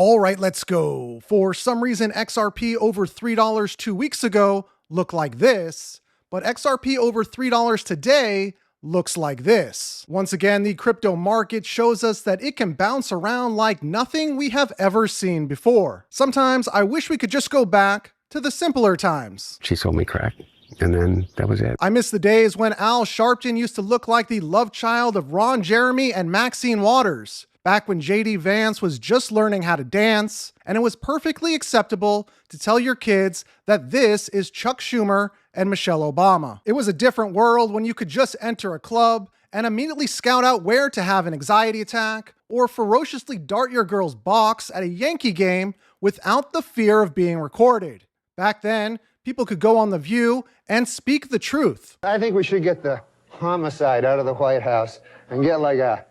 All right, let's go. For some reason, XRP over $3 2 weeks ago looked like this, but XRP over $3 today looks like this. Once again, the crypto market shows us that it can bounce around like nothing we have ever seen before. Sometimes I wish we could just go back to the simpler times. She sold me crack, and then that was it. I miss the days when Al Sharpton used to look like the love child of Ron Jeremy and Maxine Waters. Back when JD Vance was just learning how to dance, and it was perfectly acceptable to tell your kids that this is Chuck Schumer and Michelle Obama. It was a different world when you could just enter a club and immediately scout out where to have an anxiety attack, or ferociously dart your girl's box at a Yankee game without the fear of being recorded. Back then, people could go on The View and speak the truth. I think we should get the homicide out of the White House and get like a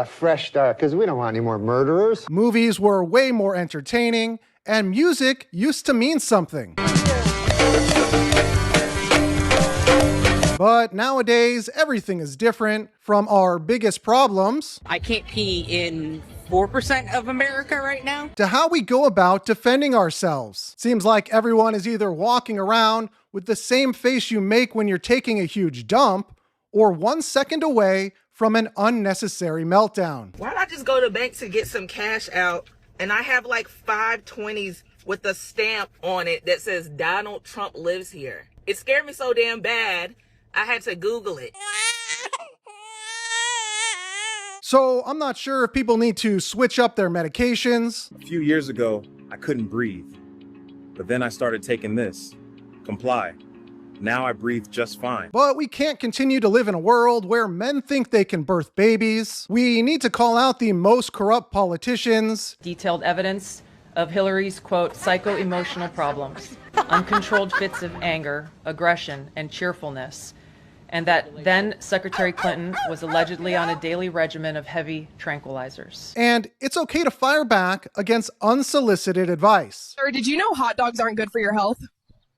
fresh start, because we don't want any more murderers. Movies were way more entertaining, and music used to mean something. But nowadays, everything is different. From our biggest problems, I can't pee in 4% of America right now, to how we go about defending ourselves. Seems like everyone is either walking around with the same face you make when you're taking a huge dump, or 1 second away from an unnecessary meltdown. Why don't I just go to the bank to get some cash out, and I have like 5 20s with a stamp on it that says Donald Trump lives here. It scared me so damn bad, I had to Google it. So I'm not sure if people need to switch up their medications. A few years ago, I couldn't breathe, but then I started taking this, Comply. Now I breathe just fine. But we can't continue to live in a world where men think they can birth babies. We need to call out the most corrupt politicians. Detailed evidence of Hillary's, quote, psycho-emotional problems, uncontrolled fits of anger, aggression, and cheerfulness, and that then Secretary Clinton was allegedly on a daily regimen of heavy tranquilizers. And it's okay to fire back against unsolicited advice. Sir, did you know hot dogs aren't good for your health?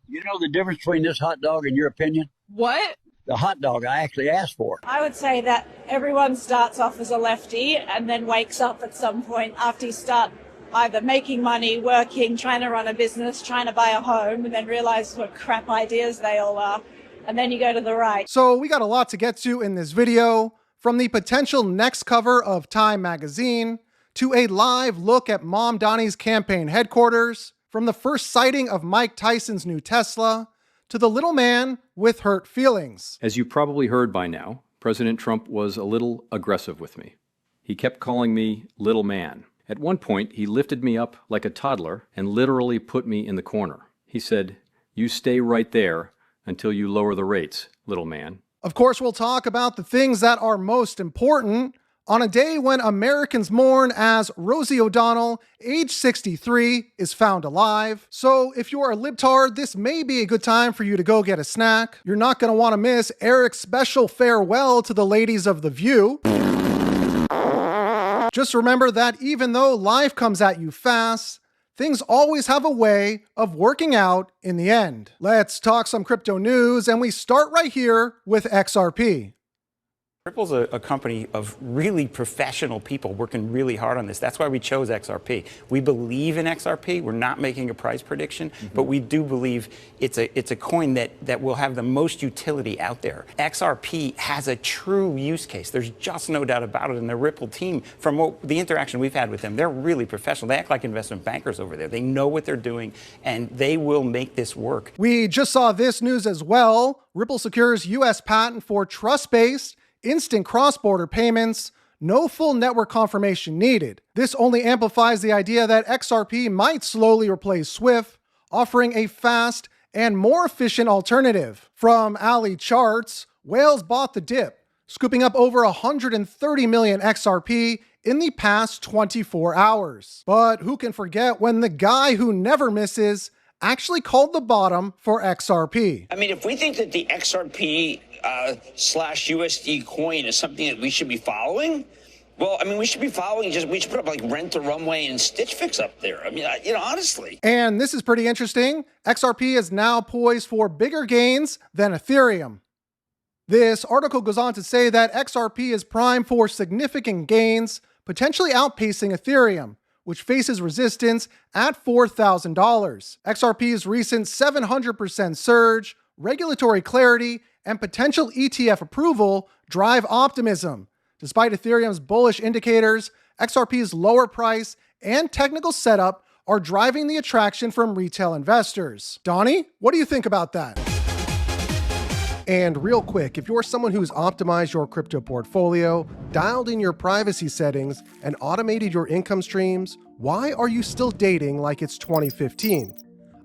You know the difference between this hot dog and your opinion? What? The hot dog I actually asked for. I would say that everyone starts off as a lefty and then wakes up at some point after you start either making money, working, trying to run a business, trying to buy a home, and then realize what crap ideas they all are. And then you go to the right. So we got a lot to get to in this video, from the potential next cover of Time magazine, to a live look at Mom Donnie's campaign headquarters, from the first sighting of Mike Tyson's new Tesla, to the little man with hurt feelings. As you probably heard by now, President Trump was a little aggressive with me. He kept calling me little man. At one point, he lifted me up like a toddler and literally put me in the corner. He said, "You stay right there until you lower the rates, little man." Of course, we'll talk about the things that are most important on a day when Americans mourn as Rosie O'Donnell, age 63, is found alive. So if you're a libtard, this may be a good time for you to go get a snack. You're not going to want to miss Eric's special farewell to the ladies of The View. Just remember that even though life comes at you fast, things always have a way of working out in the end. Let's talk some crypto news, and we start right here with XRP. Ripple's a company of really professional people working really hard on this. That's why we chose XRP. We believe in XRP. We're not making a price prediction, but we do believe it's a coin that will have the most utility out there. XRP has a true use case. There's just no doubt about it. And the Ripple team, from the interaction we've had with them, they're really professional. They act like investment bankers over there. They know what they're doing, and they will make this work. We just saw this news as well. Ripple secures U.S. patent for trust-based instant cross-border payments, no full network confirmation needed. This only amplifies the idea that XRP might slowly replace SWIFT, offering a fast and more efficient alternative. From Ali Charts, whales bought the dip, scooping up over 130 million XRP in the past 24 hours. But who can forget when the guy who never misses actually called the bottom for XRP? I mean, if we think that the XRP slash USD coin is something that we should be following, well, I mean, we should be following, we should put up like Rent the Runway and Stitch Fix up there. I mean, honestly. And this is pretty interesting. XRP is now poised for bigger gains than Ethereum. This article goes on to say that XRP is primed for significant gains, potentially outpacing Ethereum, which faces resistance at $4,000. XRP's recent 700% surge, regulatory clarity, and potential ETF approval drive optimism. Despite Ethereum's bullish indicators, XRP's lower price and technical setup are driving the attraction from retail investors. Donnie, what do you think about that? And real quick, if you're someone who's optimized your crypto portfolio, dialed in your privacy settings, and automated your income streams, why are you still dating like it's 2015?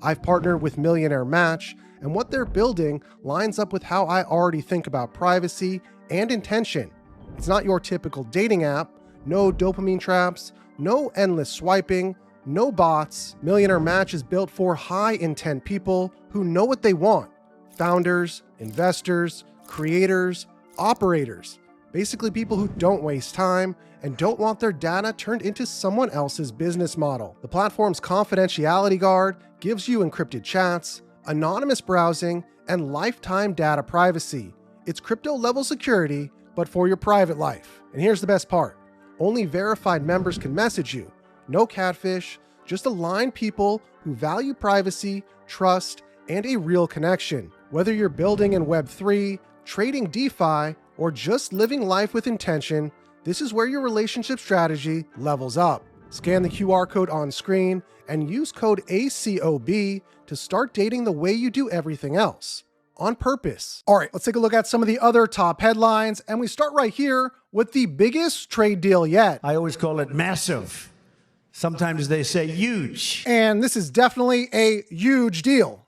I've partnered with Millionaire Match, and what they're building lines up with how I already think about privacy and intention. It's not your typical dating app, no dopamine traps, no endless swiping, no bots. Millionaire Match is built for high-intent people who know what they want. Founders, investors, creators, operators. Basically people who don't waste time and don't want their data turned into someone else's business model. The platform's confidentiality guard gives you encrypted chats, anonymous browsing, and lifetime data privacy. It's crypto-level security, but for your private life. And here's the best part. Only verified members can message you. No catfish, just aligned people who value privacy, trust, and a real connection. Whether you're building in Web3, trading DeFi, or just living life with intention, this is where your relationship strategy levels up. Scan the QR code on screen and use code ACOB to start dating the way you do everything else. On purpose. All right, let's take a look at some of the other top headlines, and we start right here with the biggest trade deal yet. I always call it massive. Sometimes they say huge. And this is definitely a huge deal.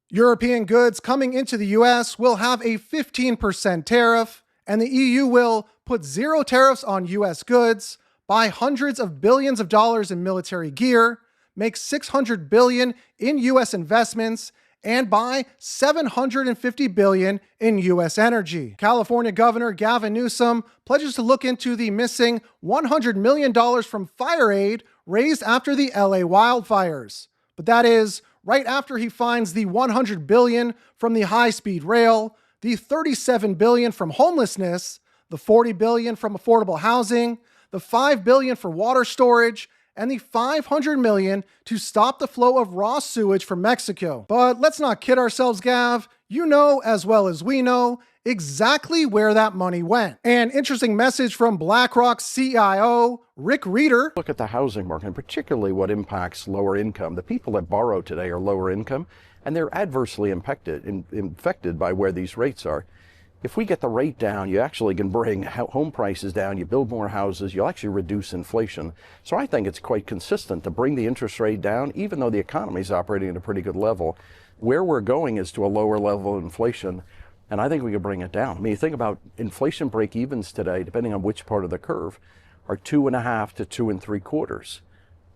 European goods coming into the US will have a 15% tariff, and the EU will put 0 tariffs on US goods, buy hundreds of billions of dollars in military gear, make $600 billion in US investments, and buy $750 billion in US energy. California Governor Gavin Newsom pledges to look into the missing $100 million from fire aid raised after the LA wildfires. But that is right after he finds the $100 billion from the high-speed rail, the $37 billion from homelessness, the $40 billion from affordable housing, the $5 billion for water storage, and the $500 million to stop the flow of raw sewage from Mexico. But let's not kid ourselves, Gav. You know as well as we know exactly where that money went. An interesting message from BlackRock's CIO, Rick Reeder. Look at the housing market, and particularly what impacts lower income. The people that borrow today are lower income, and they're adversely infected by where these rates are. If we get the rate down, you actually can bring home prices down, you build more houses, you'll actually reduce inflation. So I think it's quite consistent to bring the interest rate down, even though the economy is operating at a pretty good level. Where we're going is to a lower level of inflation, and I think we can bring it down. I mean, you think about inflation break-evens today, depending on which part of the curve, are 2.5 to 2 3/4.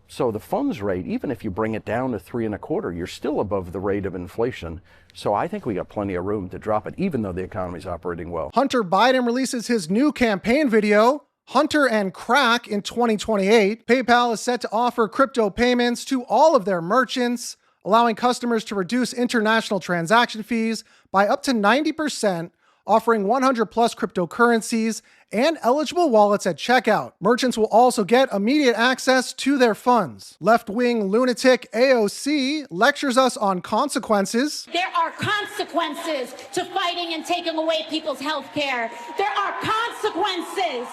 So the funds rate, even if you bring it down to 3 1/4, you're still above the rate of inflation. So I think we got plenty of room to drop it, even though the economy's operating well. Hunter Biden releases his new campaign video, Hunter and Crack, in 2028. PayPal is set to offer crypto payments to all of their merchants, allowing customers to reduce international transaction fees by up to 90%, offering 100 plus cryptocurrencies and eligible wallets at checkout. Merchants will also get immediate access to their funds. Left-wing lunatic AOC lectures us on consequences. There are consequences to fighting and taking away people's health care. There are consequences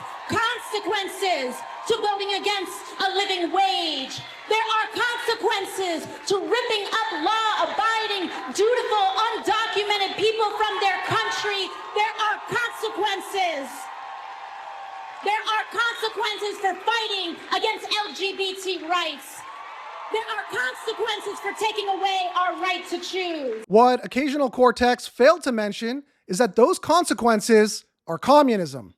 to voting against a living wage. There are consequences to ripping up law-abiding, dutiful, undocumented people from their country. There are consequences. There are consequences for fighting against LGBT rights. There are consequences for taking away our right to choose. What occasional Cortex failed to mention is that those consequences are communism.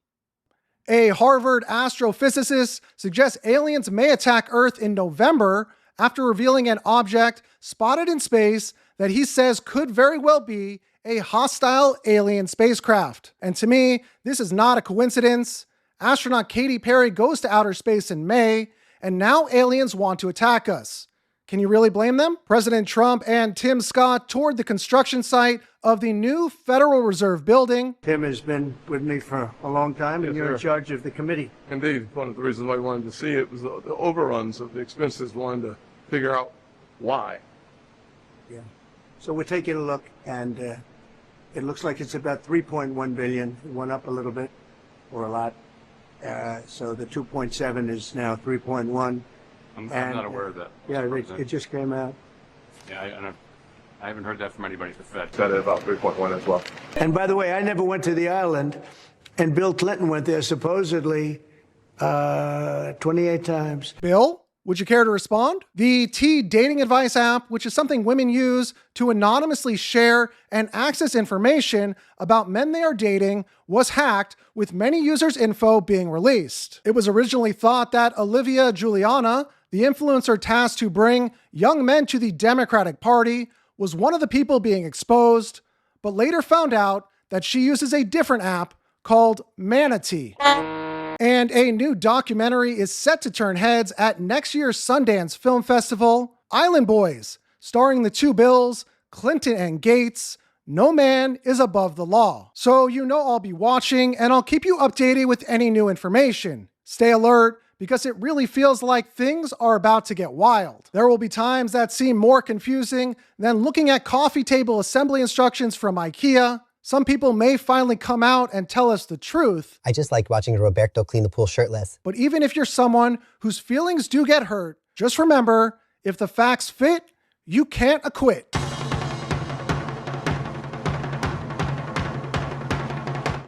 A Harvard astrophysicist suggests aliens may attack Earth in November after revealing an object spotted in space that he says could very well be a hostile alien spacecraft. And to me, this is not a coincidence. Astronaut Katy Perry goes to outer space in May, and now aliens want to attack us. Can you really blame them? President Trump and Tim Scott toured the construction site of the new Federal Reserve building. Tim has been with me for a long time, and you're in charge of the committee. Indeed. One of the reasons why I wanted to see it was the overruns of the expenses, wanted to figure out why. Yeah. So we're taking a look, and it looks like it's about 3.1 billion. It went up a little bit, or a lot. So the 2.7 is now 3.1. I'm not aware of that. Yeah, it just came out. Yeah, I haven't heard that from anybody at the Fed. That is about 3.1 as well. And by the way, I never went to the island, and Bill Clinton went there supposedly 28 times. Bill, would you care to respond? The T dating advice app, which is something women use to anonymously share and access information about men they are dating, was hacked, with many users' info being released. It was originally thought that Olivia Giuliana, the influencer tasked to bring young men to the Democratic Party, was one of the people being exposed, but later found out that she uses a different app called Manatee. And a new documentary is set to turn heads at next year's Sundance Film Festival, Island Boys, starring the two Bills, Clinton and Gates. No man is above the law. So you know I'll be watching, and I'll keep you updated with any new information. Stay alert, because it really feels like things are about to get wild. There will be times that seem more confusing than looking at coffee table assembly instructions from IKEA. Some people may finally come out and tell us the truth. I just like watching Roberto clean the pool shirtless. But even if you're someone whose feelings do get hurt, just remember, if the facts fit, you can't acquit.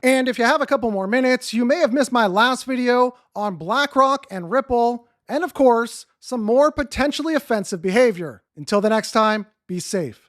And if you have a couple more minutes, you may have missed my last video on BlackRock and Ripple, and of course, some more potentially offensive behavior. Until the next time, be safe.